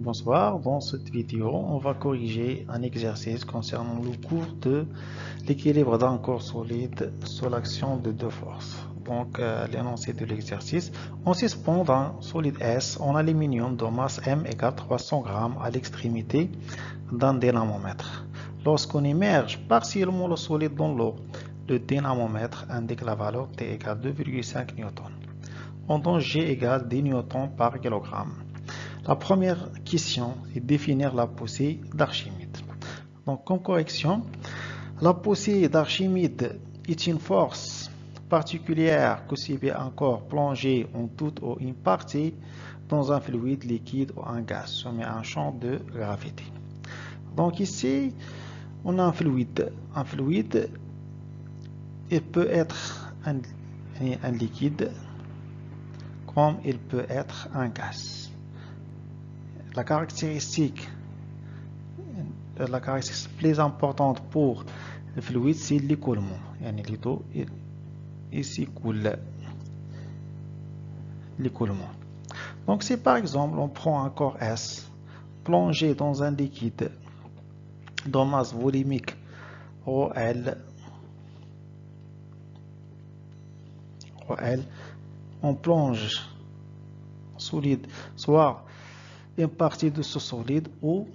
Bonsoir, dans cette vidéo, on va corriger un exercice concernant le cours de l'équilibre d'un corps solide sous l'action de deux forces. Donc, l'énoncé de l'exercice, on suspend un solide S en aluminium de masse M égale 300 g à l'extrémité d'un dynamomètre. Lorsqu'on immerge partiellement le solide dans l'eau, le dynamomètre indique la valeur T égale 2,5 N. On donne G égale 10 N par kilogramme. La première question est définir la poussée d'Archimède. Donc, comme correction, la poussée d'Archimède est une force particulière que subit un corps plongé en toute ou une partie dans un fluide liquide ou un gaz soumis à un champ de gravité. Donc ici, on a un fluide. Un fluide, il peut être un liquide comme il peut être un gaz. La caractéristique plus importante pour le fluide, c'est l'écoulement. Ici coule l'écoulement. Donc si par exemple on prend un corps S plongé dans un liquide de masse volumique ρL, on plonge solide, soit une partie de ce solide ou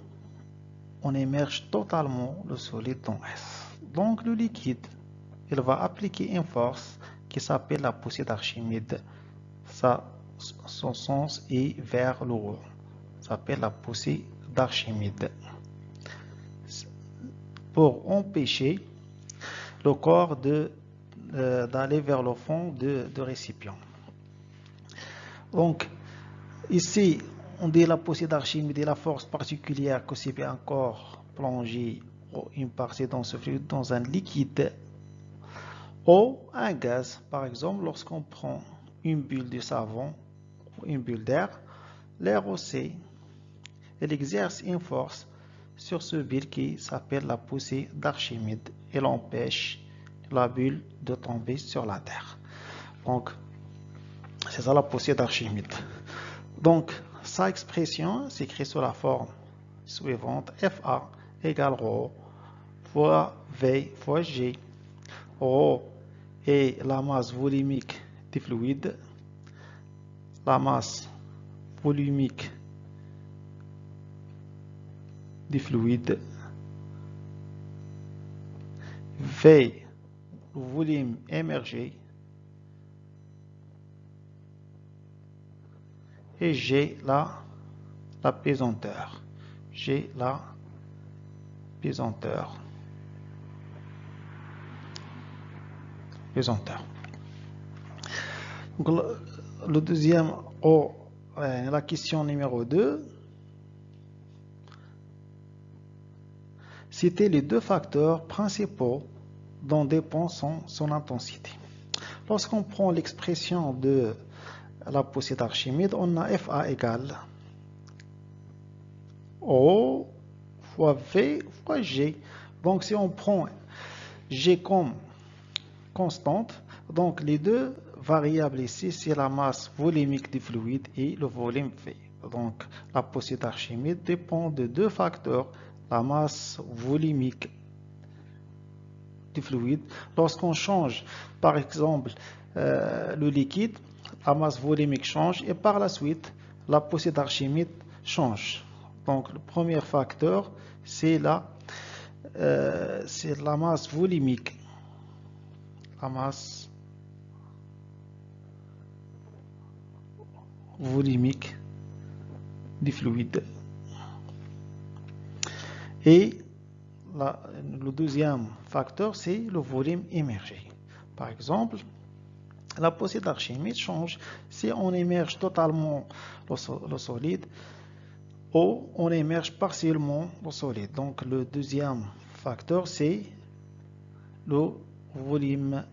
on immerge totalement le solide dans S. Donc le liquide, il va appliquer une force qui s'appelle la poussée d'Archimède. Son sens est vers le haut. Ça s'appelle la poussée d'Archimède. Pour empêcher le corps d'aller vers le fond de récipient. Donc ici, on dit la poussée d'Archimède est la force particulière que subit un corps plongé ou une partie dans ce fluide, dans un liquide ou un gaz. Par exemple, lorsqu'on prend une bulle de savon ou une bulle d'air, l'air aussi, elle exerce une force sur ce bulle qui s'appelle la poussée d'Archimède. Elle empêche la bulle de tomber sur la terre. Donc, c'est ça la poussée d'Archimède. Donc, sa expression s'écrit sous la forme suivante. FA égale ρ fois V fois G. ρ est la masse volumique du fluide. La masse volumique du fluide. V, le volume émergé. Et G, la pesanteur. G, la pesanteur. Donc, le deuxième, la question numéro 2, citer les deux facteurs principaux dont dépend son intensité. Lorsqu'on prend l'expression de la poussée d'Archimède, on a FA égale O fois V fois G. Donc si on prend G comme constante, donc les deux variables ici, c'est la masse volumique du fluide et le volume V. Donc la poussée d'Archimède dépend de deux facteurs, la masse volumique du fluide. Lorsqu'on change, par exemple, le liquide, la masse volumique change et par la suite, la poussée d'Archimède change. Donc le premier facteur, c'est la masse volumique. La masse volumique du fluide. Et le deuxième facteur, c'est le volume immergé. Par exemple, la poussée d'Archimède change si on immerge totalement le solide ou on immerge partiellement le solide. Donc le deuxième facteur, c'est le volume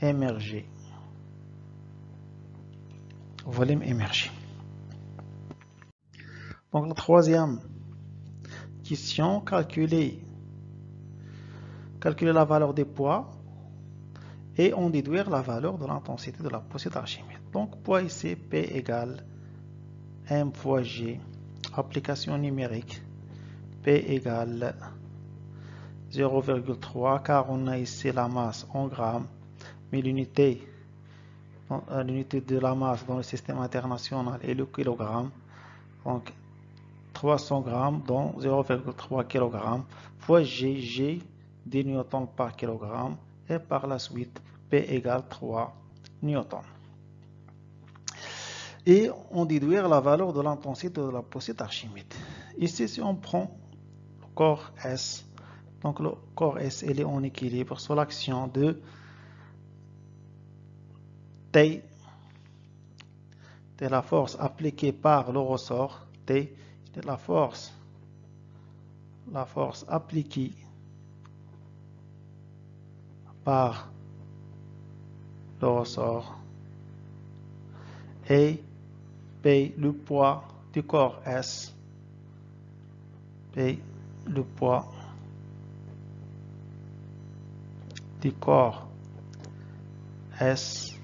émergé. Volume émergé. Donc la troisième question, calculer la valeur des poids et en déduire la valeur de l'intensité de la poussée d'Archimède. Donc poids ici, P égale M fois G, application numérique, P égale 0,3 car on a ici la masse en grammes, mais l'unité de la masse dans le système international est le kilogramme. Donc 300 grammes dont 0,3 kg fois G des newtons par kilogramme et par la suite P égale 3 newtons. Et on déduire la valeur de l'intensité de la poussée d'Archimède. Ici, si on prend le corps S, donc le corps S il est en équilibre sous l'action de T, de la force appliquée par le ressort, T, de la force appliquée par le ressort, et P le poids du corps S, P le poids du corps S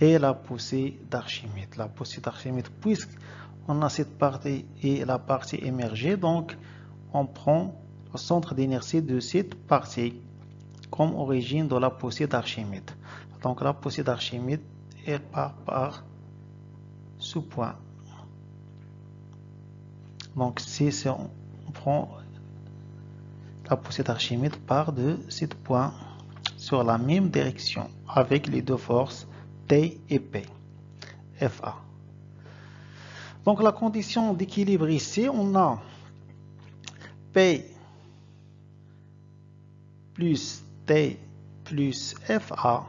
et la poussée d'Archimède. La poussée d'Archimède, puisqu'on a cette partie et la partie émergée, donc on prend le centre d'inertie de cette partie comme origine de la poussée d'Archimède. Donc la poussée d'Archimède elle part par ce point. Donc si on prend la poussée d'Archimède part de ce point sur la même direction avec les deux forces T et P, FA. Donc la condition d'équilibre ici, on a P plus T plus FA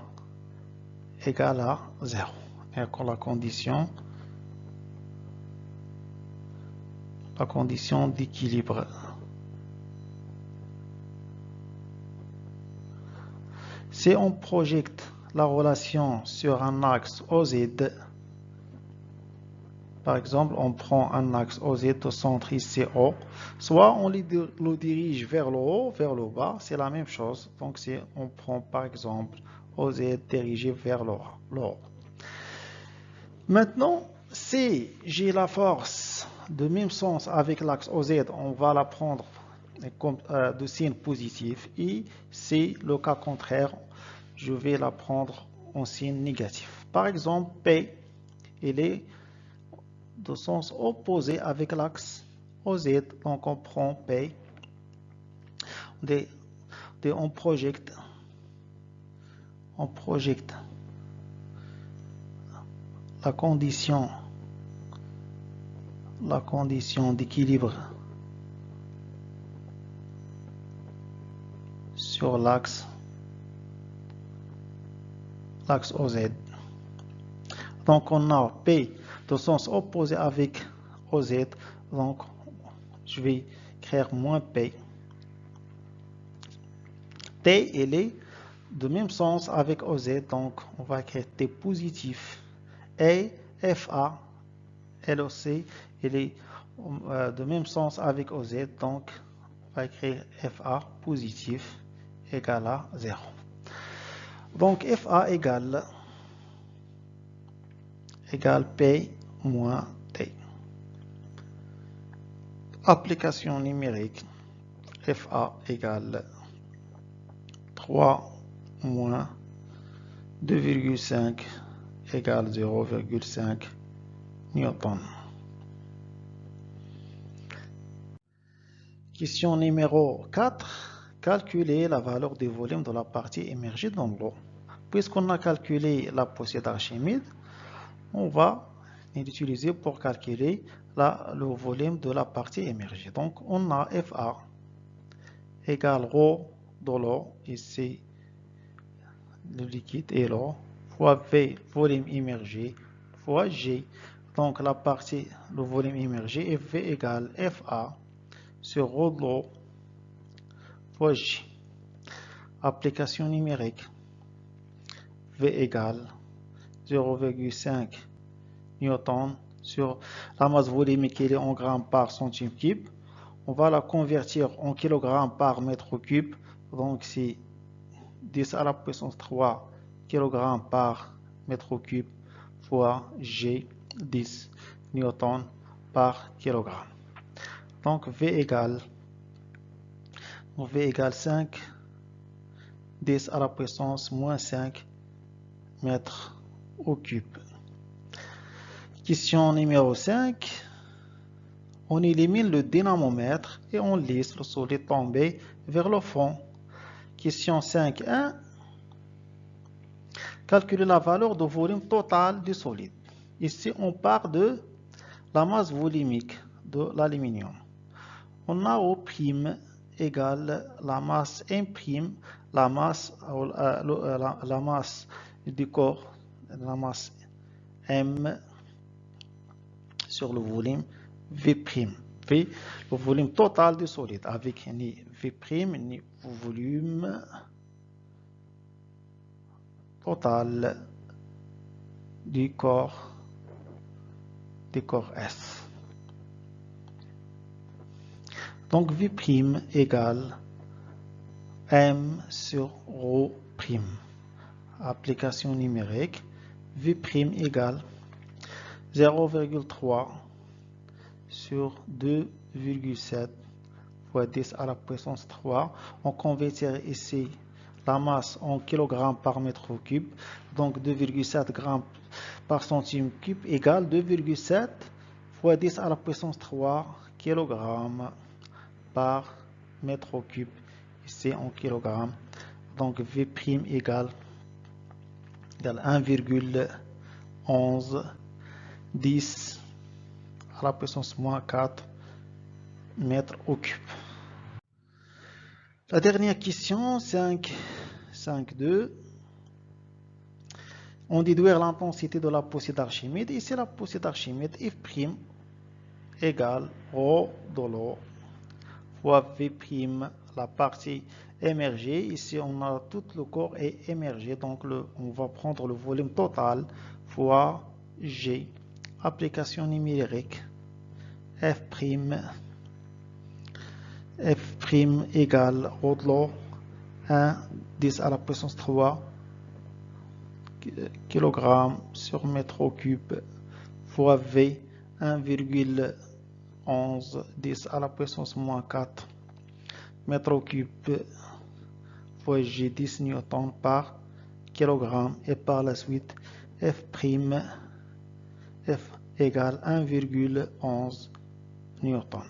égale à 0. Et quand la condition d'équilibre. Si on projette la relation sur un axe OZ, par exemple, on prend un axe OZ au centre ici O, soit on le dirige vers le haut, vers le bas, c'est la même chose. Donc si on prend par exemple OZ dirigé vers le haut. Maintenant, si j'ai la force de même sens avec l'axe OZ, on va la prendre comme de signe positif, et si le cas contraire, je vais la prendre en signe négatif. Par exemple, P, il est de sens opposé avec l'axe OZ, donc on prend P, on projette la condition d'équilibre sur l'axe OZ. Donc on a P de sens opposé avec OZ, donc je vais créer moins P. T il est de même sens avec OZ, donc on va créer T positif. Et FA, elle aussi, il est de même sens avec OZ, donc on va écrire FA positif égale à 0. Donc FA égale P moins T. Application numérique, FA égale 3 moins 2,5 égale 0,5 newton. Question numéro 4. Calculer la valeur du volume de la partie émergée dans l'eau. Puisqu'on a calculé la poussée d'Archimède, on va l'utiliser pour calculer le volume de la partie émergée. Donc on a FA égale ρ de l'eau, ici le liquide et l'eau, fois V, volume immergé, fois G, donc la partie, le volume immergé, et V égale FA sur ρ de l'eau, fois G. Application numérique, V égale 0,5 newton sur la masse volumique qui est en grammes par centime cube. On va la convertir en kilogrammes par mètre cube. Donc c'est 10 à la puissance 3 kg par mètre cube fois G 10 newton par kilogramme. Donc V égale 5 10 à la puissance moins 5 mètres au cube. Question numéro 5. On élimine le dynamomètre et on laisse le solide tomber vers le fond. Question 5.1. Calculer la valeur de volume total du solide. Ici, on part de la masse volumique de l'aluminium. On a O' égale la masse M', la masse du corps, la masse M sur le volume V'. V, le volume total du solide, avec ni V' ni volume total du corps S. Donc V' égale M sur ρ'. Application numérique, V' égale 0,3 sur 2,7 fois 10 à la puissance 3. On convertit ici la masse en kg par mètre cube. Donc 2,7 grammes par centime cube égale 2,7 fois 10 à la puissance 3 kg par mètre cube. Ici en kg. Donc V' égale 1,11 10 à la puissance moins 4 mètres au cube. La dernière question, 5.2. On déduire l'intensité de la poussée d'Archimède. Ici, la poussée d'Archimède F' égale ρ de l'eau fois V', la partie émergée. Ici, on a tout le corps est émergé. Donc, on va prendre le volume total fois G. Application numérique. F' égale ρ de l'eau 1 10 à la puissance 3 kg sur mètre au cube fois V 1,11 10 à la puissance moins 4 mètre au cube fois G 10 newton par kilogramme et par la suite F égale 1,11 newton.